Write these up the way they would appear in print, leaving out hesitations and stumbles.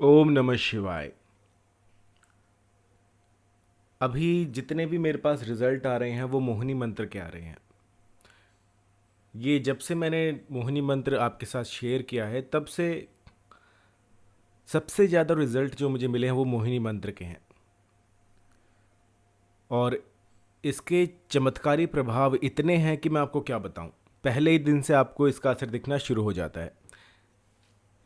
ओम नमः शिवाय। अभी जितने भी मेरे पास रिजल्ट आ रहे हैं वो मोहिनी मंत्र के आ रहे हैं। ये जब से मैंने मोहिनी मंत्र आपके साथ शेयर किया है तब से सबसे ज़्यादा रिजल्ट जो मुझे मिले हैं वो मोहिनी मंत्र के हैं। और इसके चमत्कारी प्रभाव इतने हैं कि मैं आपको क्या बताऊं। पहले ही दिन से आपको इसका असर दिखना शुरू हो जाता है।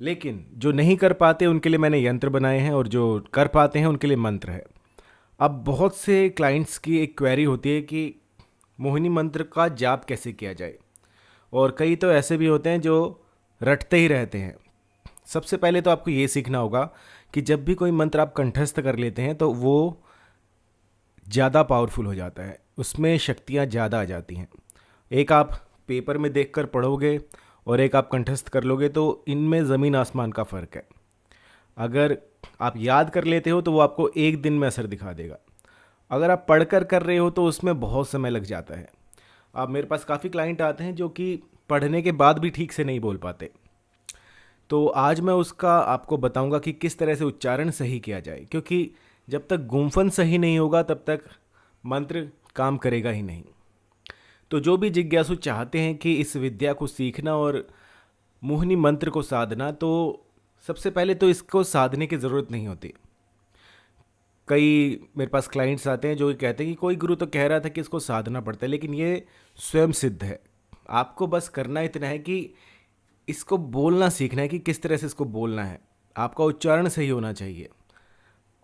लेकिन जो नहीं कर पाते उनके लिए मैंने यंत्र बनाए हैं और जो कर पाते हैं उनके लिए मंत्र है। अब बहुत से क्लाइंट्स की एक क्वेरी होती है कि मोहिनी मंत्र का जाप कैसे किया जाए। और कई तो ऐसे भी होते हैं जो रटते ही रहते हैं। सबसे पहले तो आपको ये सीखना होगा कि जब भी कोई मंत्र आप कंठस्थ कर लेते हैं तो वो ज़्यादा पावरफुल हो जाता है, उसमें शक्तियाँ ज़्यादा आ जाती हैं। एक आप पेपर में देखकर पढ़ोगे और एक आप कंठस्थ कर लोगे तो इनमें ज़मीन आसमान का फ़र्क है। अगर आप याद कर लेते हो तो वो आपको एक दिन में असर दिखा देगा। अगर आप पढ़कर कर रहे हो तो उसमें बहुत समय लग जाता है। अब मेरे पास काफ़ी क्लाइंट आते हैं जो कि पढ़ने के बाद भी ठीक से नहीं बोल पाते। तो आज मैं उसका आपको बताऊंगा कि किस तरह से उच्चारण सही किया जाए, क्योंकि जब तक गुंफन सही नहीं होगा तब तक मंत्र काम करेगा ही नहीं। तो जो भी जिज्ञासु चाहते हैं कि इस विद्या को सीखना और मोहिनी मंत्र को साधना, तो सबसे पहले तो इसको साधने की ज़रूरत नहीं होती। कई मेरे पास क्लाइंट्स आते हैं जो ये कहते हैं कि कोई गुरु तो कह रहा था कि इसको साधना पड़ता है, लेकिन ये स्वयं सिद्ध है। आपको बस करना इतना है कि इसको बोलना सीखना है कि किस तरह से इसको बोलना है। आपका उच्चारण सही होना चाहिए।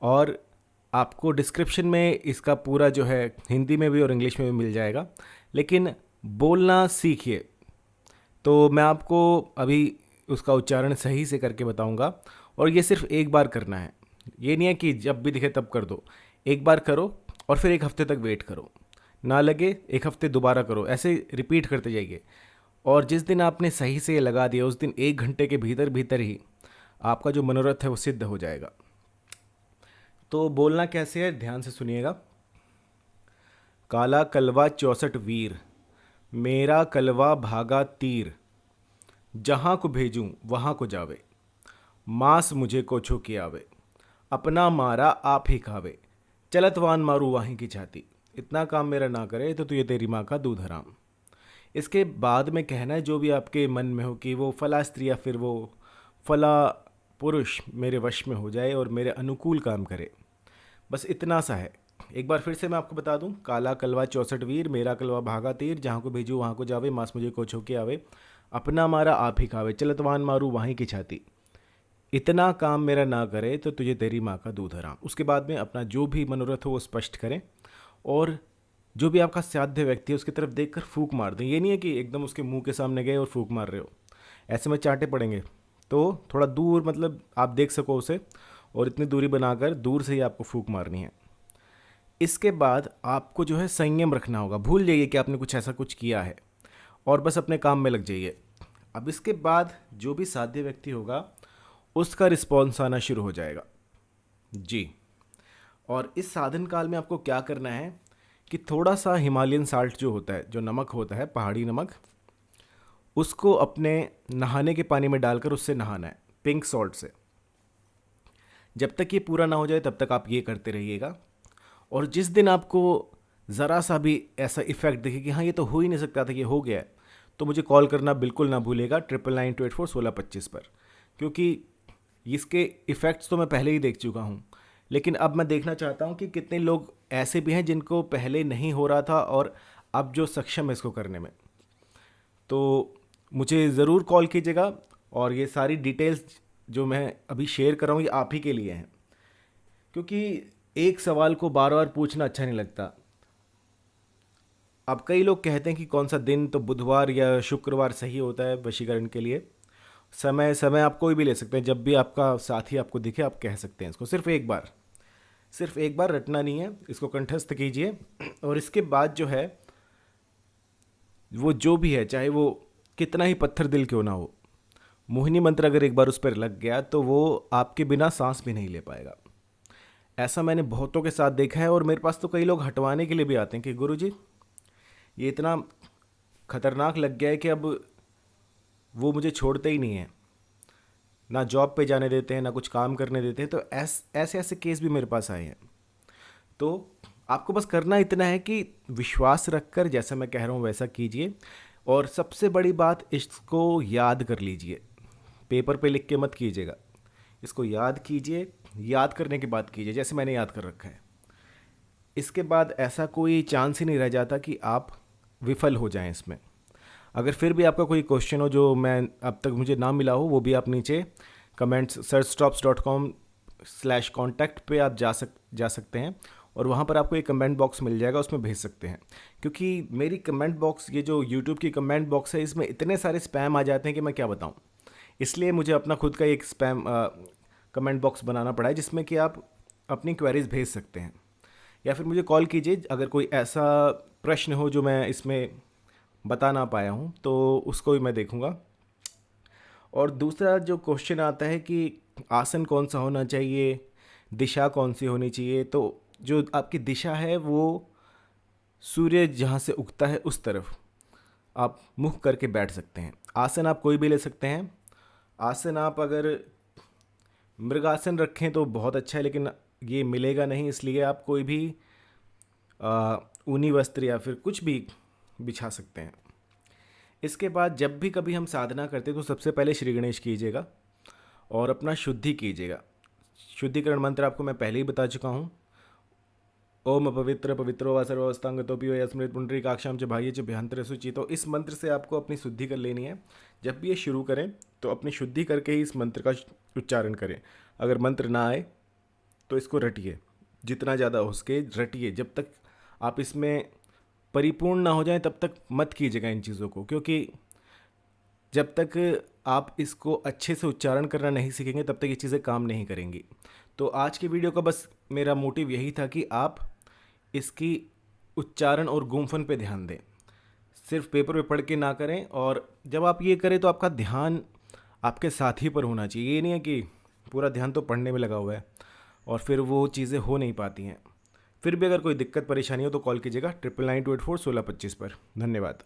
और आपको डिस्क्रिप्शन में इसका पूरा जो है हिंदी में भी और इंग्लिश में भी मिल जाएगा, लेकिन बोलना सीखिए। तो मैं आपको अभी उसका उच्चारण सही से करके बताऊंगा। और ये सिर्फ एक बार करना है, ये नहीं है कि जब भी दिखे तब कर दो। एक बार करो और फिर एक हफ्ते तक वेट करो, ना लगे एक हफ्ते दोबारा करो, ऐसे रिपीट करते जाइए। और जिस दिन आपने सही से ये लगा दिया उस दिन 1 घंटे के भीतर भीतर ही आपका जो मनोरथ है वो सिद्ध हो जाएगा। तो बोलना कैसे है ध्यान से सुनिएगा। काला कलवा 64 वीर, मेरा कलवा भागा तीर, जहाँ को भेजूं वहाँ को जावे, मांस मुझे को छो के आवे, अपना मारा आप ही खावे, चलतवान मारू वाही की छाती, इतना काम मेरा ना करे तो तू ये तेरी माँ का दूध हराम। इसके बाद में कहना है जो भी आपके मन में हो कि वो फला स्त्री या फिर वो फला पुरुष मेरे वश में हो जाए और मेरे अनुकूल काम करे। बस इतना सा है। एक बार फिर से मैं आपको बता दूं। काला कलवा 64 वीर, मेरा कलवा भागा तीर, जहाँ को भेजू वहाँ को जावे, मांस मुझे को छो के आवे, अपना मारा आप ही खावे, चलतवान मारू वहीं की छाती, इतना काम मेरा ना करे तो तुझे तेरी माँ का दूध हराम। उसके बाद में अपना जो भी मनोरथ हो वो स्पष्ट करें। और जो भी आपका साध्य व्यक्ति है उसकी तरफ देखकर फूंक मार दें। ये नहीं है कि एकदम उसके मुंह के सामने गए और फूंक मार रहे हो, ऐसे में चांटे पड़ेंगे। तो थोड़ा दूर, मतलब आप देख सको उसे, और इतनी दूरी बनाकर दूर से ही आपको फूंक मारनी है। इसके बाद आपको जो है संयम रखना होगा। भूल जाइए कि आपने कुछ ऐसा कुछ किया है और बस अपने काम में लग जाइए। अब इसके बाद जो भी साध्य व्यक्ति होगा उसका रिस्पॉन्स आना शुरू हो जाएगा जी। और इस साधन काल में आपको क्या करना है कि थोड़ा सा हिमालयन साल्ट जो होता है, जो नमक होता है पहाड़ी नमक, उसको अपने नहाने के पानी में डालकर उससे नहाना है, पिंक सॉल्ट से। जब तक ये पूरा ना हो जाए तब तक आप ये करते रहिएगा। और जिस दिन आपको ज़रा सा भी ऐसा इफेक्ट दिखे कि हाँ ये तो हो ही नहीं सकता था, ये हो गया है, तो मुझे कॉल करना बिल्कुल ना भूलेगा 9992841625 पर। क्योंकि इसके इफ़ेक्ट्स तो मैं पहले ही देख चुका हूँ, लेकिन अब मैं देखना चाहता हूँ कि कितने लोग ऐसे भी हैं जिनको पहले नहीं हो रहा था और अब जो सक्षम है इसको करने में। तो मुझे ज़रूर कॉल कीजिएगा। और ये सारी डिटेल्स जो मैं अभी शेयर कर रहा हूँ ये आप ही के लिए हैं, क्योंकि एक सवाल को बार बार पूछना अच्छा नहीं लगता। अब कई लोग कहते हैं कि कौन सा दिन, तो बुधवार या शुक्रवार सही होता है वशीकरण के लिए। समय समय आप कोई भी ले सकते हैं, जब भी आपका साथी आपको दिखे आप कह सकते हैं इसको। सिर्फ एक बार रटना नहीं है, इसको कंठस्थ कीजिए। और इसके बाद जो है वो जो भी है, चाहे वो कितना ही पत्थर दिल क्यों ना हो, मोहिनी मंत्र अगर एक बार उस पर लग गया तो वो आपके बिना सांस भी नहीं ले पाएगा। ऐसा मैंने बहुतों के साथ देखा है। और मेरे पास तो कई लोग हटवाने के लिए भी आते हैं कि गुरुजी ये इतना खतरनाक लग गया है कि अब वो मुझे छोड़ते ही नहीं है। ना जॉब पे जाने देते हैं, ना कुछ काम करने देते हैं। तो ऐसे ऐसे केस भी मेरे पास आए हैं। तो आपको बस करना इतना है कि विश्वास रखकर जैसा मैं कह रहा हूँ वैसा कीजिए। और सबसे बड़ी बात, इसको याद कर लीजिए, पेपर पे लिख के मत कीजिएगा, इसको याद कीजिए। याद करने के बाद कीजिए, जैसे मैंने याद कर रखा है। इसके बाद ऐसा कोई चांस ही नहीं रह जाता कि आप विफल हो जाएं इसमें। अगर फिर भी आपका कोई क्वेश्चन हो जो मैं अब तक मुझे ना मिला हो, वो भी आप नीचे कमेंट्स searchstops.com/contact पे आप जा सकते हैं, और वहाँ पर आपको एक कमेंट बॉक्स मिल जाएगा, उसमें भेज सकते हैं। क्योंकि मेरी कमेंट बॉक्स, ये जो यूट्यूब की कमेंट बॉक्स है, इसमें इतने सारे स्पैम आ जाते हैं कि मैं क्या बताऊँ। इसलिए मुझे अपना खुद का एक स्पैम कमेंट बॉक्स बनाना पड़ा है, जिसमें कि आप अपनी क्वेरीज भेज सकते हैं, या फिर मुझे कॉल कीजिए अगर कोई ऐसा प्रश्न हो जो मैं इसमें बता ना पाया हूँ, तो उसको भी मैं देखूँगा। और दूसरा जो क्वेश्चन आता है कि आसन कौन सा होना चाहिए, दिशा कौन सी होनी चाहिए, तो जो आपकी दिशा है वो सूर्य जहाँ से उगता है उस तरफ आप मुख करके बैठ सकते हैं। आसन आप कोई भी ले सकते हैं। आसन आप अगर मृगासन रखें तो बहुत अच्छा है, लेकिन ये मिलेगा नहीं, इसलिए आप कोई भी ऊनी वस्त्र या फिर कुछ भी बिछा सकते हैं। इसके बाद जब भी कभी हम साधना करते हैं तो सबसे पहले श्री गणेश कीजिएगा और अपना शुद्धि कीजिएगा। शुद्धिकरण मंत्र आपको मैं पहले ही बता चुका हूँ। ओम पवित्र पवित्रो व सर्वस्थांगतोपि व स्मृत पुंडरीकाक्षाम च बाह्य च भ्यंतर शुचि। तो इस मंत्र से आपको अपनी शुद्धि कर लेनी है। जब भी ये शुरू करें तो अपनी शुद्धि करके ही इस मंत्र का उच्चारण करें। अगर मंत्र ना आए तो इसको रटिए, जितना ज़्यादा हो सके रटिए। जब तक आप इसमें परिपूर्ण ना हो जाए तब तक मत कीजिएगा इन चीज़ों को, क्योंकि जब तक आप इसको अच्छे से उच्चारण करना नहीं सीखेंगे तब तक ये चीज़ें काम नहीं करेंगी। तो आज की वीडियो का बस मेरा मोटिव यही था कि आप इसकी उच्चारण और गुम्फन पे ध्यान दें, सिर्फ पेपर पे पढ़ के ना करें। और जब आप ये करें तो आपका ध्यान आपके साथी पर होना चाहिए। ये नहीं है कि पूरा ध्यान तो पढ़ने में लगा हुआ है और फिर वो चीज़ें हो नहीं पाती हैं। फिर भी अगर कोई दिक्कत परेशानी हो तो कॉल कीजिएगा 9992841625 पर। धन्यवाद।